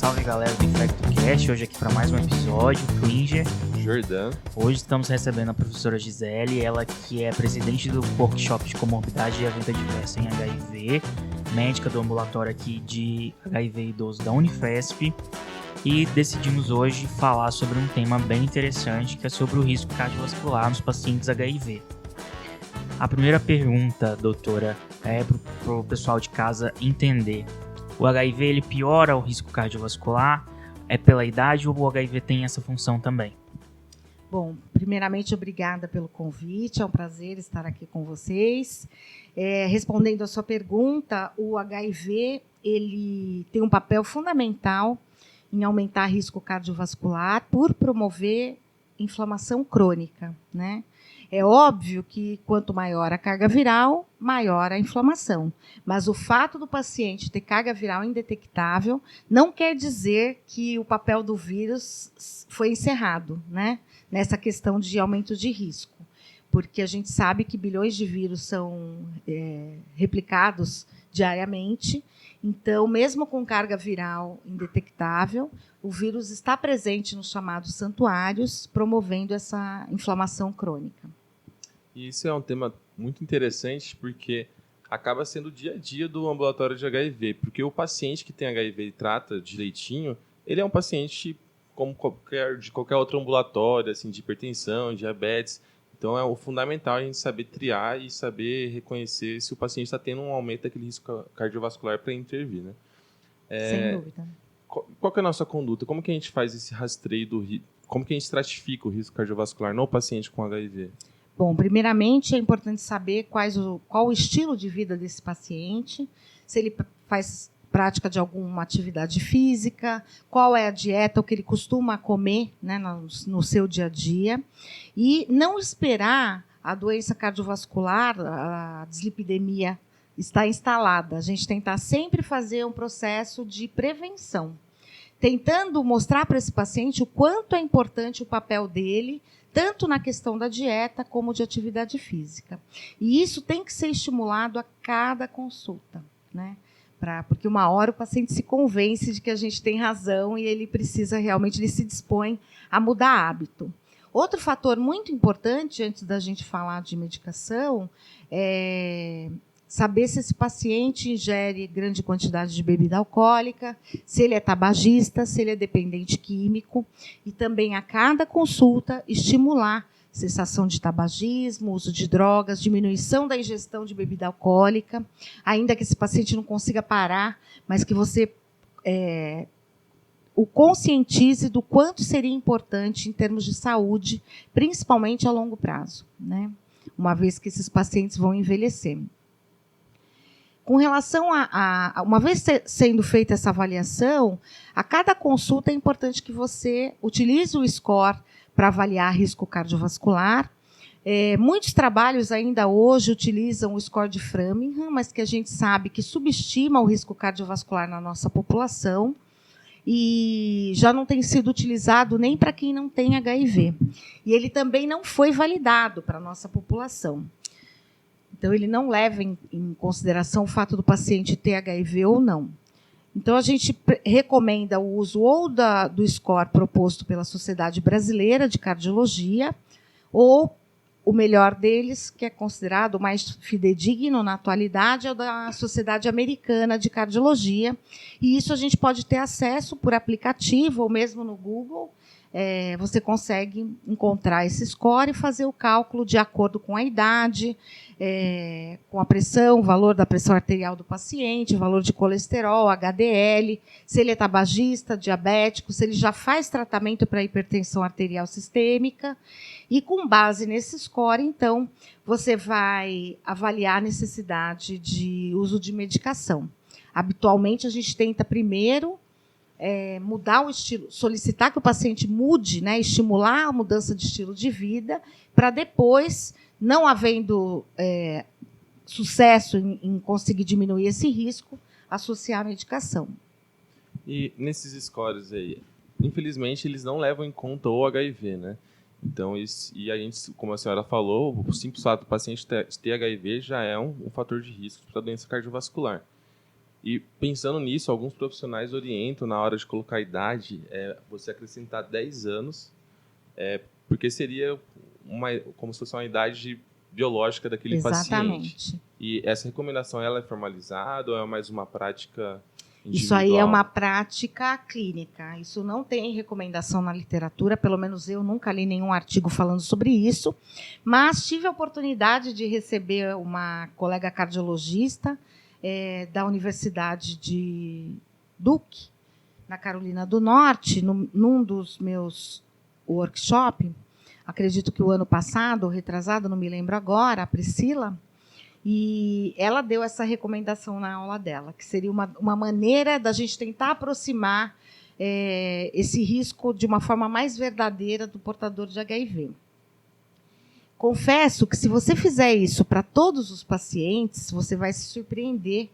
salve galera do InfectoCast, hoje aqui para mais um episódio, Klinger, Jordan. Hoje estamos recebendo a professora Gisele, ela que é presidente do workshop de comorbidade e a vida diversa em HIV, médica do ambulatório aqui de HIV idoso da Unifesp, e decidimos hoje falar sobre um tema bem interessante, que é sobre o risco cardiovascular nos pacientes HIV. A primeira pergunta, doutora, é para o pessoal de casa entender. O HIV ele piora o risco cardiovascular? É pela idade ou o HIV tem essa função também? Bom, primeiramente, obrigada pelo convite. É um prazer estar aqui com vocês. Respondendo a sua pergunta, o HIV ele tem um papel fundamental em aumentar o risco cardiovascular por promover inflamação crônica, né? É óbvio que quanto maior a carga viral, maior a inflamação. Mas o fato do paciente ter carga viral indetectável não quer dizer que o papel do vírus foi encerrado, né? Nessa questão de aumento de risco. Porque a gente sabe que bilhões de vírus são replicados diariamente. Então, mesmo com carga viral indetectável, o vírus está presente nos chamados santuários, promovendo essa inflamação crônica. E isso é um tema muito interessante, porque acaba sendo o dia a dia do ambulatório de HIV, porque o paciente que tem HIV e trata direitinho, ele é um paciente como de qualquer outro ambulatório, assim, de hipertensão, diabetes. Então, é o fundamental a gente saber triar e saber reconhecer se o paciente está tendo um aumento daquele risco cardiovascular para intervir, né? Sem dúvida. Qual que é a nossa conduta? Como que a gente faz esse rastreio do risco? Como que a gente estratifica o risco cardiovascular no paciente com HIV? Bom, primeiramente é importante saber qual o estilo de vida desse paciente, se ele faz prática de alguma atividade física, qual é a dieta, o que ele costuma comer, né, no seu dia a dia, e não esperar a doença cardiovascular, a dislipidemia, estar instalada. A gente tentar sempre fazer um processo de prevenção, tentando mostrar para esse paciente o quanto é importante o papel dele, tanto na questão da dieta como de atividade física. E isso tem que ser estimulado a cada consulta, né? Porque uma hora o paciente se convence de que a gente tem razão e ele precisa realmente, ele se dispõe a mudar hábito. Outro fator muito importante, antes da gente falar de medicação, é saber se esse paciente ingere grande quantidade de bebida alcoólica, se ele é tabagista, se ele é dependente químico, e também a cada consulta estimular cessação de tabagismo, uso de drogas, diminuição da ingestão de bebida alcoólica, ainda que esse paciente não consiga parar, mas que você o conscientize do quanto seria importante em termos de saúde, principalmente a longo prazo, né? Uma vez que esses pacientes vão envelhecer. Com relação uma vez sendo feita essa avaliação, a cada consulta é importante que você utilize o score para avaliar risco cardiovascular. Muitos trabalhos ainda hoje utilizam o score de Framingham, mas que a gente sabe que subestima o risco cardiovascular na nossa população e já não tem sido utilizado nem para quem não tem HIV. E ele também não foi validado para a nossa população. Então, ele não leva em consideração o fato do paciente ter HIV ou não. Então, a gente recomenda o uso ou do score proposto pela Sociedade Brasileira de Cardiologia, ou o melhor deles, que é considerado o mais fidedigno na atualidade, é o da Sociedade Americana de Cardiologia. E isso a gente pode ter acesso por aplicativo ou mesmo no Google. Você consegue encontrar esse score e fazer o cálculo de acordo com a idade, com a pressão, o valor da pressão arterial do paciente, o valor de colesterol, HDL, se ele é tabagista, diabético, se ele já faz tratamento para hipertensão arterial sistêmica. E, com base nesse score, então, você vai avaliar a necessidade de uso de medicação. Habitualmente, a gente tenta primeiro mudar o estilo, solicitar que o paciente mude, né, estimular a mudança de estilo de vida, para depois, não havendo sucesso em conseguir diminuir esse risco, associar a medicação. E nesses scores aí, infelizmente, eles não levam em conta o HIV, né? Então, e a gente, como a senhora falou, o simples fato do paciente ter HIV já é um fator de risco para a doença cardiovascular. E pensando nisso, alguns profissionais orientam na hora de colocar a idade, você acrescentar 10 anos, porque seria como se fosse uma idade biológica daquele paciente. E essa recomendação ela é formalizada ou é mais uma prática individual? Isso aí é uma prática clínica. Isso não tem recomendação na literatura, pelo menos eu nunca li nenhum artigo falando sobre isso, mas tive a oportunidade de receber uma colega cardiologista da Universidade de Duke, na Carolina do Norte, num dos meus workshops, acredito que o ano passado, retrasado, não me lembro agora, a Priscila, e ela deu essa recomendação na aula dela, que seria uma maneira da gente tentar aproximar esse risco de uma forma mais verdadeira do portador de HIV. Confesso que, se você fizer isso para todos os pacientes, você vai se surpreender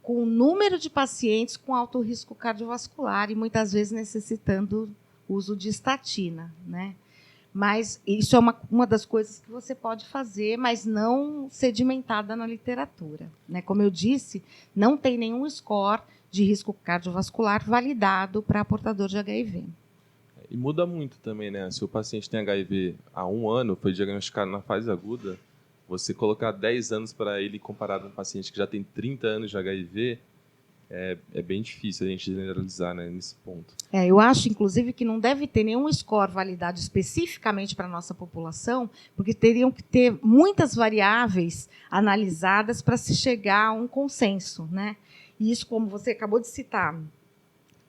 com o número de pacientes com alto risco cardiovascular e, muitas vezes, necessitando uso de estatina, né? Mas isso é uma das coisas que você pode fazer, mas não sedimentada na literatura, né? Como eu disse, não tem nenhum score de risco cardiovascular validado para portador de HIV. E muda muito também, né? Se o paciente tem HIV há 1 ano, foi diagnosticado na fase aguda, você colocar 10 anos para ele comparado a um paciente que já tem 30 anos de HIV, é bem difícil a gente generalizar, né, nesse ponto. Eu acho, inclusive, que não deve ter nenhum score validado especificamente para a nossa população, porque teriam que ter muitas variáveis analisadas para se chegar a um consenso, né? E isso, como você acabou de citar,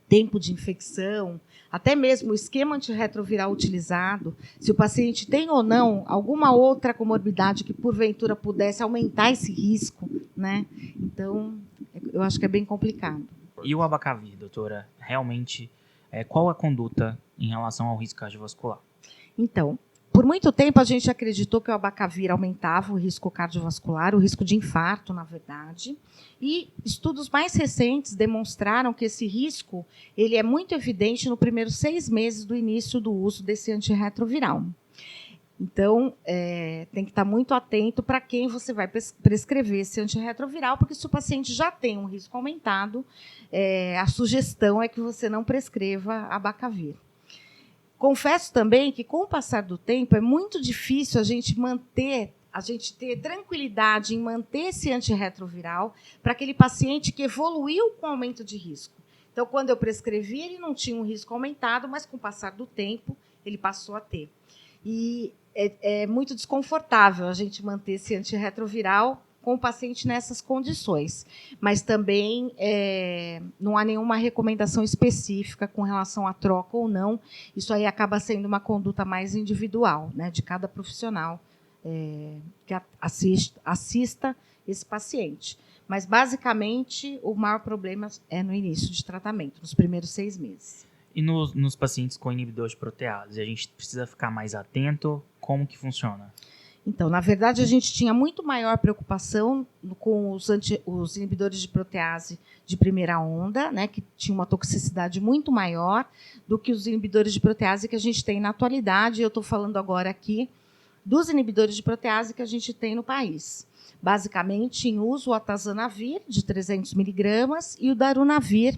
tempo de infecção, até mesmo o esquema antirretroviral utilizado, se o paciente tem ou não alguma outra comorbidade que, porventura, pudesse aumentar esse risco, né? Então, eu acho que é bem complicado. E o abacavir, doutora? Realmente, qual a conduta em relação ao risco cardiovascular? Então, por muito tempo a gente acreditou que o abacavir aumentava o risco cardiovascular, o risco de infarto, na verdade. E estudos mais recentes demonstraram que esse risco ele é muito evidente nos primeiros 6 meses do início do uso desse antirretroviral. Então, tem que estar muito atento para quem você vai prescrever esse antirretroviral, porque se o paciente já tem um risco aumentado, a sugestão é que você não prescreva abacavir. Confesso também que, com o passar do tempo, é muito difícil a gente ter tranquilidade em manter esse antirretroviral para aquele paciente que evoluiu com aumento de risco. Então, quando eu prescrevi, ele não tinha um risco aumentado, mas, com o passar do tempo, ele passou a ter. E é muito desconfortável a gente manter esse antirretroviral com o paciente nessas condições. Mas também não há nenhuma recomendação específica com relação à troca ou não. Isso aí acaba sendo uma conduta mais individual, né, de cada profissional que assista esse paciente. Mas, basicamente, o maior problema é no início de tratamento, nos primeiros 6 meses. E nos pacientes com inibidor de protease, a gente precisa ficar mais atento? Como que funciona? Então, na verdade, a gente tinha muito maior preocupação com os inibidores de protease de primeira onda, né, que tinham uma toxicidade muito maior do que os inibidores de protease que a gente tem na atualidade. Eu estou falando agora aqui dos inibidores de protease que a gente tem no país. Basicamente, em uso o atazanavir, de 300 miligramas, e o darunavir,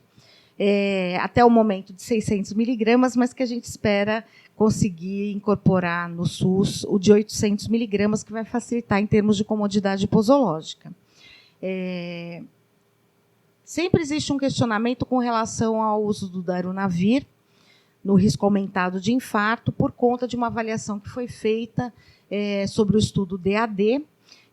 até o momento de 600 miligramas, mas que a gente espera conseguir incorporar no SUS o de 800 miligramas, que vai facilitar em termos de comodidade posológica. Sempre existe um questionamento com relação ao uso do darunavir no risco aumentado de infarto, por conta de uma avaliação que foi feita sobre o estudo DAD,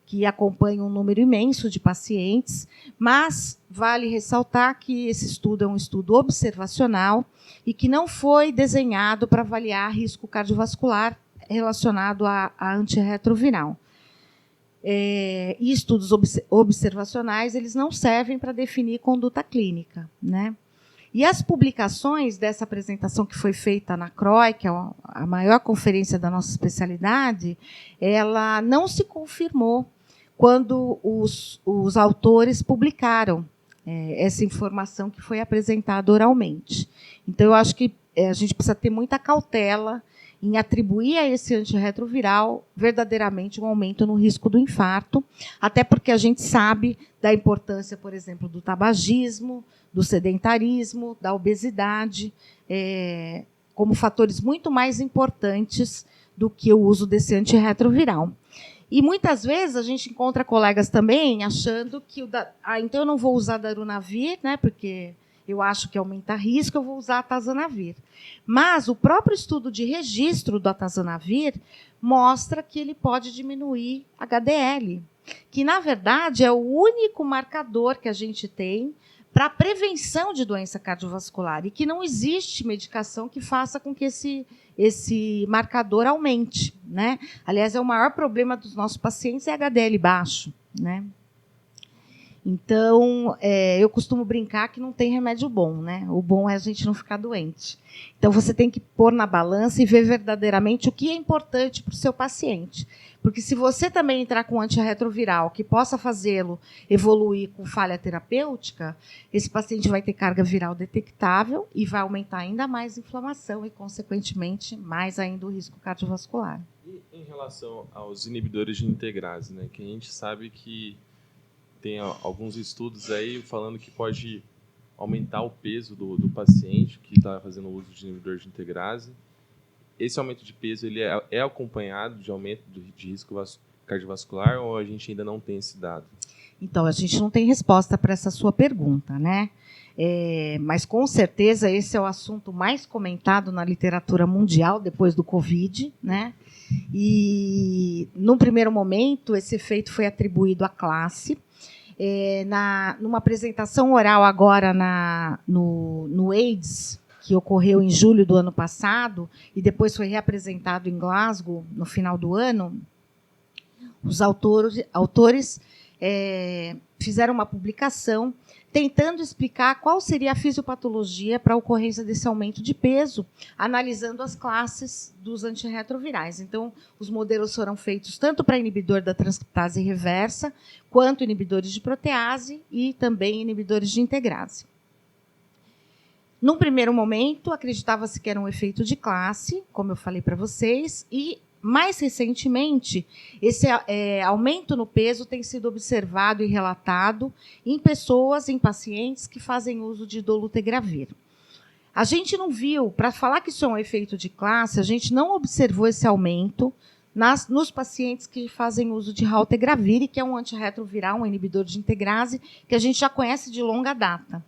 que acompanha um número imenso de pacientes, mas vale ressaltar que esse estudo é um estudo observacional e que não foi desenhado para avaliar risco cardiovascular relacionado a antirretroviral. E estudos observacionais eles não servem para definir conduta clínica, né? E as publicações dessa apresentação que foi feita na CROI, que é a maior conferência da nossa especialidade, ela não se confirmou quando os autores publicaram essa informação que foi apresentada oralmente. Então, eu acho que a gente precisa ter muita cautela em atribuir a esse antirretroviral verdadeiramente um aumento no risco do infarto, até porque a gente sabe da importância, por exemplo, do tabagismo, do sedentarismo, da obesidade, como fatores muito mais importantes do que o uso desse antirretroviral. E muitas vezes a gente encontra colegas também achando que então eu não vou usar darunavir, né, porque eu acho que aumenta risco, eu vou usar atazanavir. Mas o próprio estudo de registro do atazanavir mostra que ele pode diminuir HDL, que, na verdade, é o único marcador que a gente tem para a prevenção de doença cardiovascular e que não existe medicação que faça com que esse marcador aumente, né? Aliás, é o maior problema dos nossos pacientes é HDL baixo, né? Então, eu costumo brincar que não tem remédio bom, né? O bom é a gente não ficar doente. Então, você tem que pôr na balança e ver verdadeiramente o que é importante para o seu paciente. Porque se você também entrar com antirretroviral que possa fazê-lo evoluir com falha terapêutica, esse paciente vai ter carga viral detectável e vai aumentar ainda mais a inflamação e, consequentemente, mais ainda o risco cardiovascular. E em relação aos inibidores de integrase, né? Que a gente sabe que tem alguns estudos aí falando que pode aumentar o peso do paciente que está fazendo uso de inibidor de integrase. Esse aumento de peso ele é acompanhado de aumento de risco cardiovascular ou a gente ainda não tem esse dado? Então, a gente não tem resposta para essa sua pergunta, né? Mas, com certeza, esse é o assunto mais comentado na literatura mundial depois do Covid, né? E, num primeiro momento, esse efeito foi atribuído à classe. Numa apresentação oral agora no AIDS, que ocorreu em julho do ano passado, e depois foi reapresentado em Glasgow no final do ano, os autores fizeram uma publicação tentando explicar qual seria a fisiopatologia para a ocorrência desse aumento de peso, analisando as classes dos antirretrovirais. Então, os modelos foram feitos tanto para inibidor da transcriptase reversa, quanto inibidores de protease e também inibidores de integrase. Num primeiro momento, acreditava-se que era um efeito de classe, como eu falei para vocês, e, mais recentemente, esse aumento no peso tem sido observado e relatado em pacientes que fazem uso de dolutegravir. A gente não viu, para falar que isso é um efeito de classe, a gente não observou esse aumento nos pacientes que fazem uso de raltegravir, que é um antirretroviral, um inibidor de integrase, que a gente já conhece de longa data.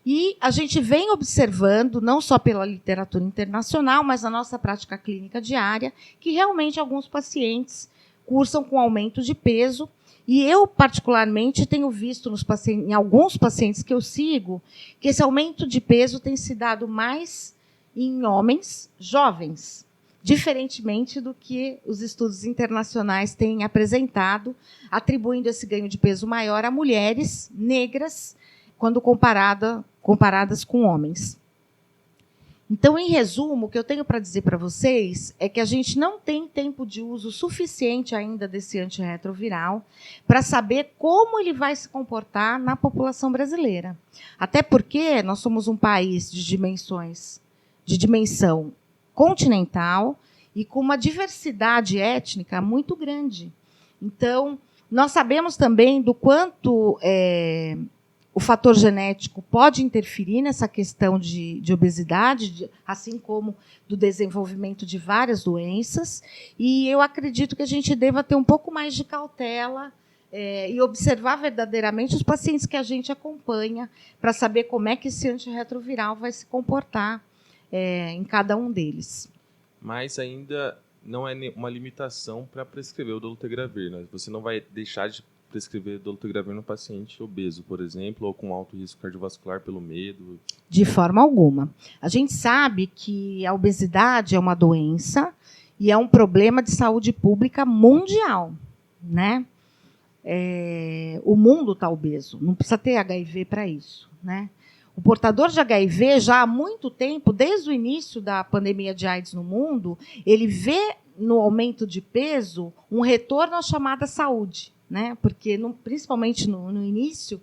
E a gente vem observando, não só pela literatura internacional, mas na nossa prática clínica diária, que realmente alguns pacientes cursam com aumento de peso. E eu, particularmente, tenho visto em alguns pacientes que eu sigo que esse aumento de peso tem se dado mais em homens jovens, diferentemente do que os estudos internacionais têm apresentado, atribuindo esse ganho de peso maior a mulheres negras, quando comparadas com homens. Então, em resumo, o que eu tenho para dizer para vocês é que a gente não tem tempo de uso suficiente ainda desse antirretroviral para saber como ele vai se comportar na população brasileira. Até porque nós somos um país de dimensão continental e com uma diversidade étnica muito grande. Então, nós sabemos também do quanto o fator genético pode interferir nessa questão de obesidade, assim como do desenvolvimento de várias doenças. E eu acredito que a gente deva ter um pouco mais de cautela e observar verdadeiramente os pacientes que a gente acompanha para saber como é que esse antirretroviral vai se comportar em cada um deles. Mas ainda não é uma limitação para prescrever o dolutegravir, né? Você não vai deixar de prescrever dolutegravir no paciente obeso, por exemplo, ou com alto risco cardiovascular pelo medo? De forma alguma. A gente sabe que a obesidade é uma doença e é um problema de saúde pública mundial, né? O mundo está obeso, não precisa ter HIV para isso, né? O portador de HIV, já há muito tempo, desde o início da pandemia de AIDS no mundo, ele vê no aumento de peso um retorno à chamada saúde, né? Porque, principalmente no início,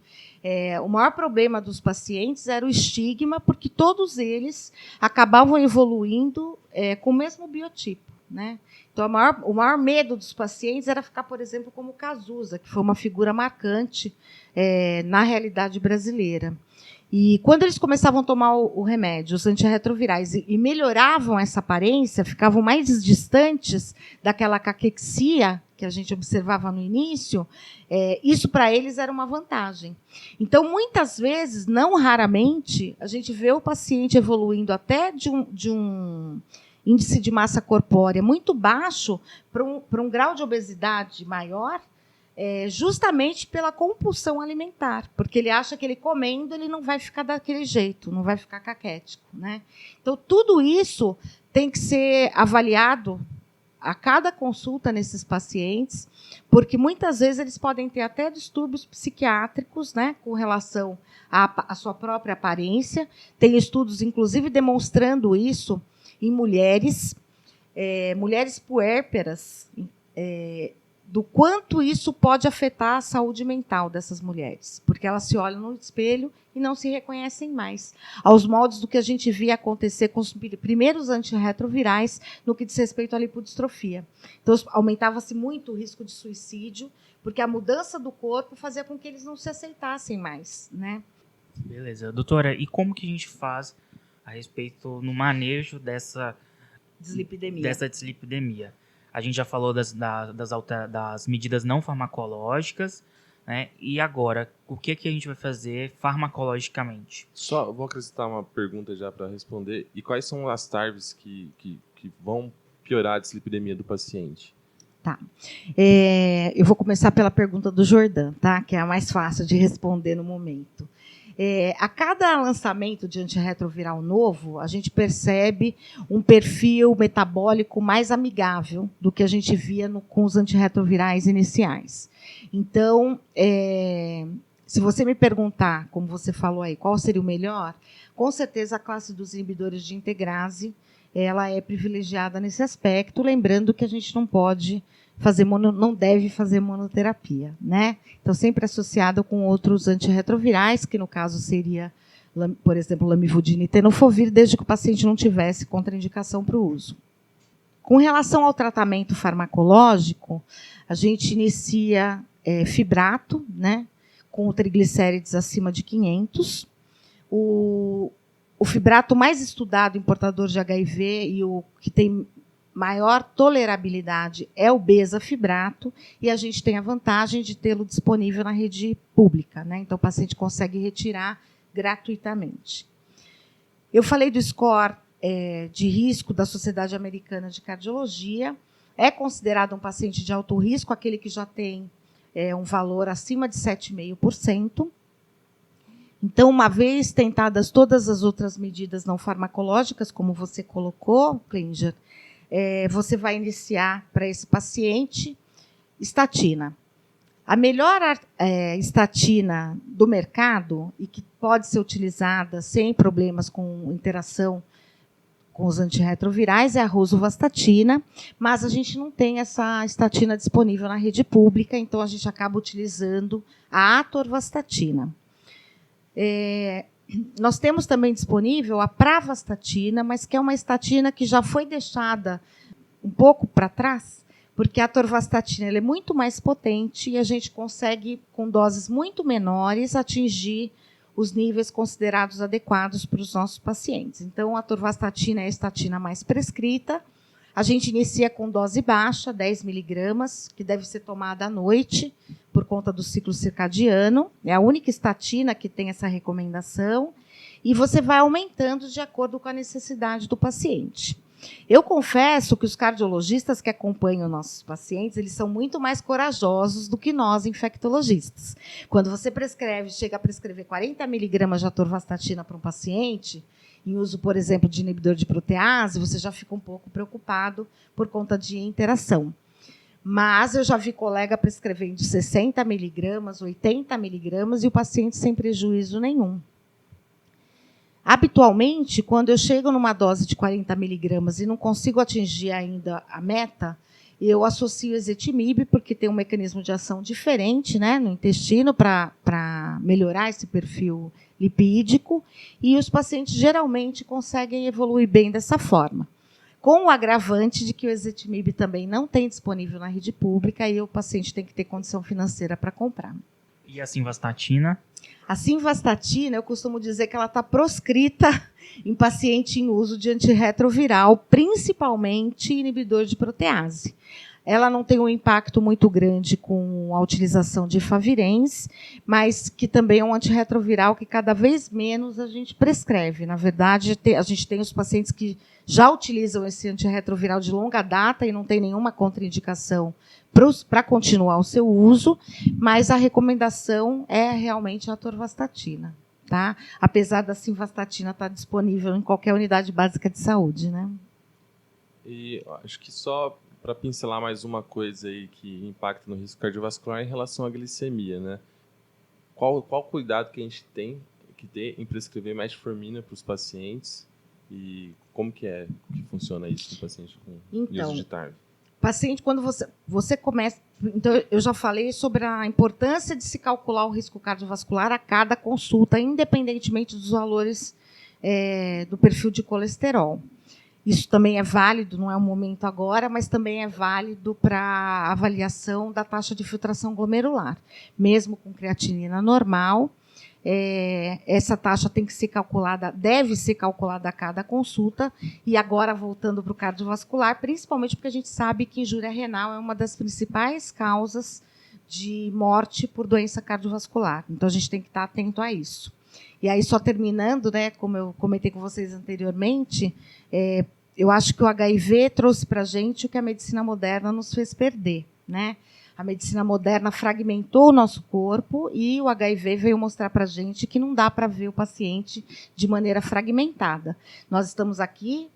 o maior problema dos pacientes era o estigma, porque todos eles acabavam evoluindo com o mesmo biotipo, né? Então, o maior medo dos pacientes era ficar, por exemplo, como o Cazuza, que foi uma figura marcante na realidade brasileira. E quando eles começavam a tomar o remédio, os antirretrovirais, e melhoravam essa aparência, ficavam mais distantes daquela caquexia que a gente observava no início, isso para eles era uma vantagem. Então, muitas vezes, não raramente, a gente vê o paciente evoluindo até de um índice de massa corpórea muito baixo para um grau de obesidade maior, justamente pela compulsão alimentar, porque ele acha que ele comendo ele não vai ficar daquele jeito, não vai ficar caquético, né? Então, tudo isso tem que ser avaliado a cada consulta nesses pacientes, porque muitas vezes eles podem ter até distúrbios psiquiátricos, né, com relação à sua própria aparência. Tem estudos, inclusive, demonstrando isso em mulheres puérperas, do quanto isso pode afetar a saúde mental dessas mulheres, porque elas se olham no espelho e não se reconhecem mais, aos moldes do que a gente via acontecer com os primeiros antirretrovirais no que diz respeito à lipodistrofia. Então, aumentava-se muito o risco de suicídio, porque a mudança do corpo fazia com que eles não se aceitassem mais, né? Beleza. Doutora, e como que a gente faz a respeito no manejo dessa dislipidemia? A gente já falou das medidas não farmacológicas, né? E agora, o que a gente vai fazer farmacologicamente? Só vou acrescentar uma pergunta já para responder. E quais são as TARVs que vão piorar a dislipidemia do paciente? Tá. Eu vou começar pela pergunta do Jordan, tá? Que é a mais fácil de responder no momento. A cada lançamento de antirretroviral novo, a gente percebe um perfil metabólico mais amigável do que a gente via com os antirretrovirais iniciais. Então, se você me perguntar, como você falou aí, qual seria o melhor, com certeza a classe dos inibidores de integrase ela é privilegiada nesse aspecto, lembrando que a gente não deve fazer monoterapia, né? Então, sempre associado com outros antirretrovirais, que no caso seria, por exemplo, lamivudina e tenofovir, desde que o paciente não tivesse contraindicação para o uso. Com relação ao tratamento farmacológico, a gente inicia fibrato, né, com triglicérides acima de 500. O fibrato mais estudado em portador de HIV e o que tem maior tolerabilidade é o bezafibrato, e a gente tem a vantagem de tê-lo disponível na rede pública, né? Então, o paciente consegue retirar gratuitamente. Eu falei do score de risco da Sociedade Americana de Cardiologia. É considerado um paciente de alto risco aquele que já tem um valor acima de 7,5%. Então, uma vez tentadas todas as outras medidas não farmacológicas, como você colocou, Klinger, você vai iniciar para esse paciente estatina. A melhor estatina do mercado e que pode ser utilizada sem problemas com interação com os antirretrovirais é a rosuvastatina, mas a gente não tem essa estatina disponível na rede pública, então a gente acaba utilizando a atorvastatina. Nós temos também disponível a pravastatina, mas que é uma estatina que já foi deixada um pouco para trás, porque a atorvastatina ela é muito mais potente e a gente consegue, com doses muito menores, atingir os níveis considerados adequados para os nossos pacientes. Então, a atorvastatina é a estatina mais prescrita. A gente inicia com dose baixa, 10 miligramas, que deve ser tomada à noite, por conta do ciclo circadiano. É a única estatina que tem essa recomendação. E você vai aumentando de acordo com a necessidade do paciente. Eu confesso que os cardiologistas que acompanham nossos pacientes, eles são muito mais corajosos do que nós, infectologistas. Quando você chega a prescrever 40 miligramas de atorvastatina para um paciente, em uso, por exemplo, de inibidor de protease, você já fica um pouco preocupado por conta de interação. Mas eu já vi colega prescrevendo 60 miligramas, 80 miligramas, e o paciente sem prejuízo nenhum. Habitualmente, quando eu chego numa dose de 40 miligramas e não consigo atingir ainda a meta, eu associo ezetimibe porque tem um mecanismo de ação diferente, né, no intestino para melhorar esse perfil lipídico, e os pacientes geralmente conseguem evoluir bem dessa forma. Com o agravante de que o ezetimibe também não tem disponível na rede pública e o paciente tem que ter condição financeira para comprar. E a simvastatina? A simvastatina, eu costumo dizer que ela está proscrita em paciente em uso de antirretroviral, principalmente inibidor de protease. Ela não tem um impacto muito grande com a utilização de efavirenz, mas que também é um antirretroviral que cada vez menos a gente prescreve. Na verdade, a gente tem os pacientes que já utilizam esse antirretroviral de longa data e não tem nenhuma contraindicação para continuar o seu uso, mas a recomendação é realmente a atorvastatina, tá? Apesar da simvastatina estar disponível em qualquer unidade básica de saúde, né? E acho que só para pincelar mais uma coisa aí que impacta no risco cardiovascular em relação à glicemia, né? Qual cuidado que a gente tem que ter em prescrever metformina para os pacientes e como que funciona isso no paciente com uso de TARV? Paciente, quando você começa... Então, eu já falei sobre a importância de se calcular o risco cardiovascular a cada consulta, independentemente dos valores do perfil de colesterol. Isso também é válido, não é o momento agora, mas também é válido para avaliação da taxa de filtração glomerular. Mesmo com creatinina normal, essa taxa tem que ser calculada, deve ser calculada a cada consulta. E agora, voltando para o cardiovascular, principalmente porque a gente sabe que injúria renal é uma das principais causas de morte por doença cardiovascular. Então, a gente tem que estar atento a isso. E aí, só terminando, né, como eu comentei com vocês anteriormente, eu acho que o HIV trouxe para a gente o que a medicina moderna nos fez perder, né? A medicina moderna fragmentou o nosso corpo e o HIV veio mostrar para a gente que não dá para ver o paciente de maneira fragmentada. Nós estamos aqui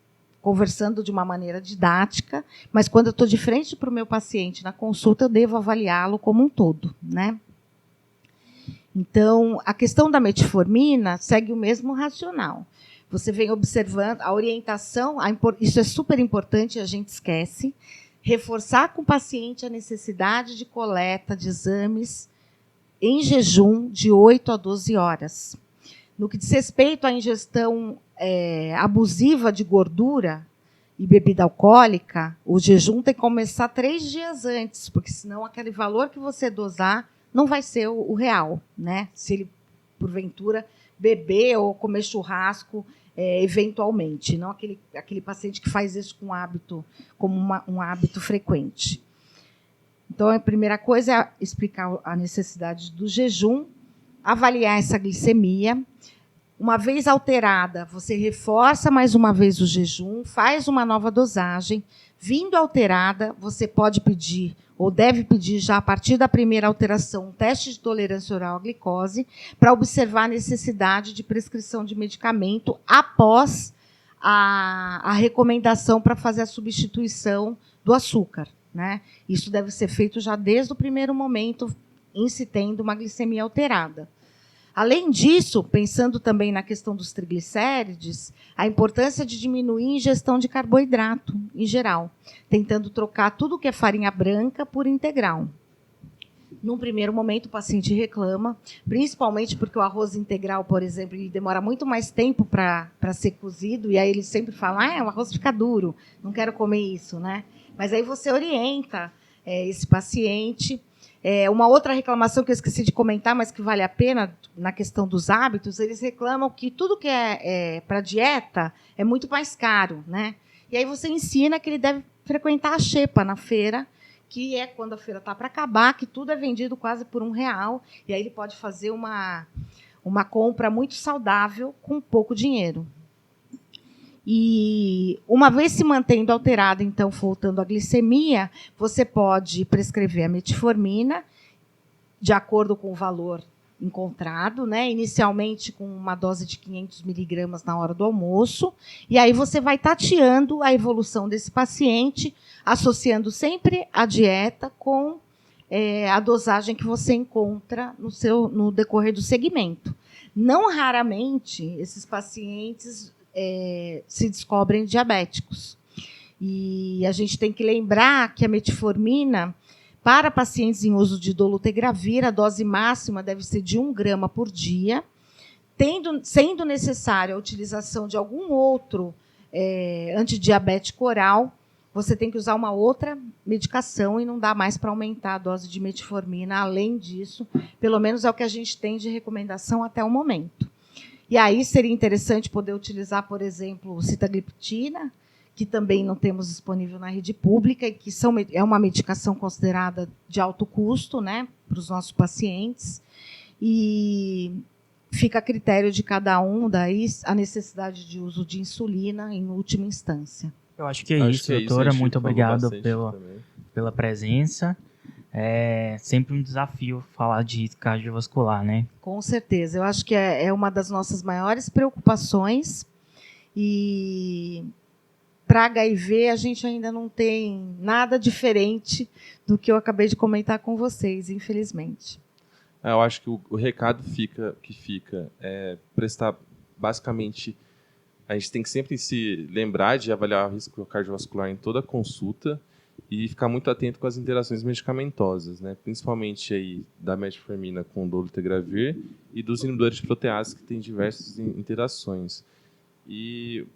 conversando de uma maneira didática, mas quando eu estou de frente para o meu paciente na consulta, eu devo avaliá-lo como um todo, né? Então, a questão da metformina segue o mesmo racional. Você vem observando a orientação, isso é super importante, a gente esquece. Reforçar com o paciente a necessidade de coleta de exames em jejum de 8 a 12 horas. No que diz respeito à ingestão abusiva de gordura e bebida alcoólica, o jejum tem que começar 3 dias antes, porque senão aquele valor que você dosar não vai ser o real, né? Se ele, porventura, beber ou comer churrasco eventualmente, não aquele paciente que faz isso com hábito, como um hábito frequente. Então, a primeira coisa é explicar a necessidade do jejum, avaliar essa glicemia. Uma vez alterada, você reforça mais uma vez o jejum, faz uma nova dosagem. Vindo alterada, você pode pedir, ou deve pedir já a partir da primeira alteração, um teste de tolerância oral à glicose, para observar a necessidade de prescrição de medicamento após a recomendação para fazer a substituição do açúcar, né? Isso deve ser feito já desde o primeiro momento, em se tendo uma glicemia alterada. Além disso, pensando também na questão dos triglicérides, a importância de diminuir a ingestão de carboidrato, em geral, tentando trocar tudo que é farinha branca por integral. Num primeiro momento, o paciente reclama, principalmente porque o arroz integral, por exemplo, ele demora muito mais tempo para ser cozido, e aí ele sempre fala, o arroz fica duro, não quero comer isso, né? Mas aí você orienta esse paciente. Uma outra reclamação que eu esqueci de comentar, mas que vale a pena na questão dos hábitos, eles reclamam que tudo que é para dieta é muito mais caro, né? E aí você ensina que ele deve frequentar a xepa na feira, que é quando a feira está para acabar, que tudo é vendido quase por R$1, e aí ele pode fazer uma compra muito saudável com pouco dinheiro. E, uma vez se mantendo alterada, então, voltando à glicemia, você pode prescrever a metformina, de acordo com o valor encontrado, né? Inicialmente com uma dose de 500 miligramas na hora do almoço, e aí você vai tateando a evolução desse paciente, associando sempre a dieta com a dosagem que você encontra no decorrer do segmento. Não raramente, esses pacientes se descobrem diabéticos. E a gente tem que lembrar que a metformina, para pacientes em uso de dolutegravir, a dose máxima deve ser de 1 grama por dia, sendo necessária a utilização de algum outro antidiabético oral, você tem que usar uma outra medicação e não dá mais para aumentar a dose de metformina. Além disso, pelo menos é o que a gente tem de recomendação até o momento. E aí seria interessante poder utilizar, por exemplo, sitagliptina, que também não temos disponível na rede pública e que é uma medicação considerada de alto custo, né, para os nossos pacientes. E fica a critério de cada um, daí a necessidade de uso de insulina em última instância. Eu acho que é isso, doutora. Muito obrigado pela presença. É sempre um desafio falar de risco cardiovascular, né? Com certeza. Eu acho que é uma das nossas maiores preocupações. E para HIV a gente ainda não tem nada diferente do que eu acabei de comentar com vocês, infelizmente. Eu acho que o recado que fica é prestar, basicamente, a gente tem que sempre se lembrar de avaliar o risco cardiovascular em toda consulta e ficar muito atento com as interações medicamentosas, né? Principalmente aí da metformina com o dolutegravir e dos inibidores de protease, que tem diversas interações. E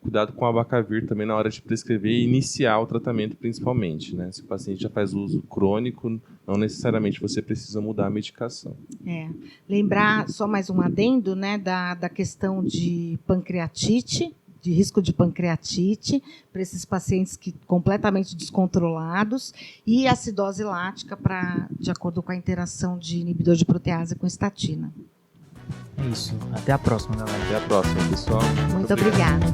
cuidado com o abacavir também na hora de prescrever e iniciar o tratamento, principalmente, né? Se o paciente já faz uso crônico, não necessariamente você precisa mudar a medicação. Lembrar, só mais um adendo, né, da questão de pancreatite, de risco de pancreatite, para esses pacientes completamente descontrolados, e acidose lática, de acordo com a interação de inibidor de protease com estatina. É isso. Até a próxima, galera. Até a próxima, pessoal. Muito obrigada.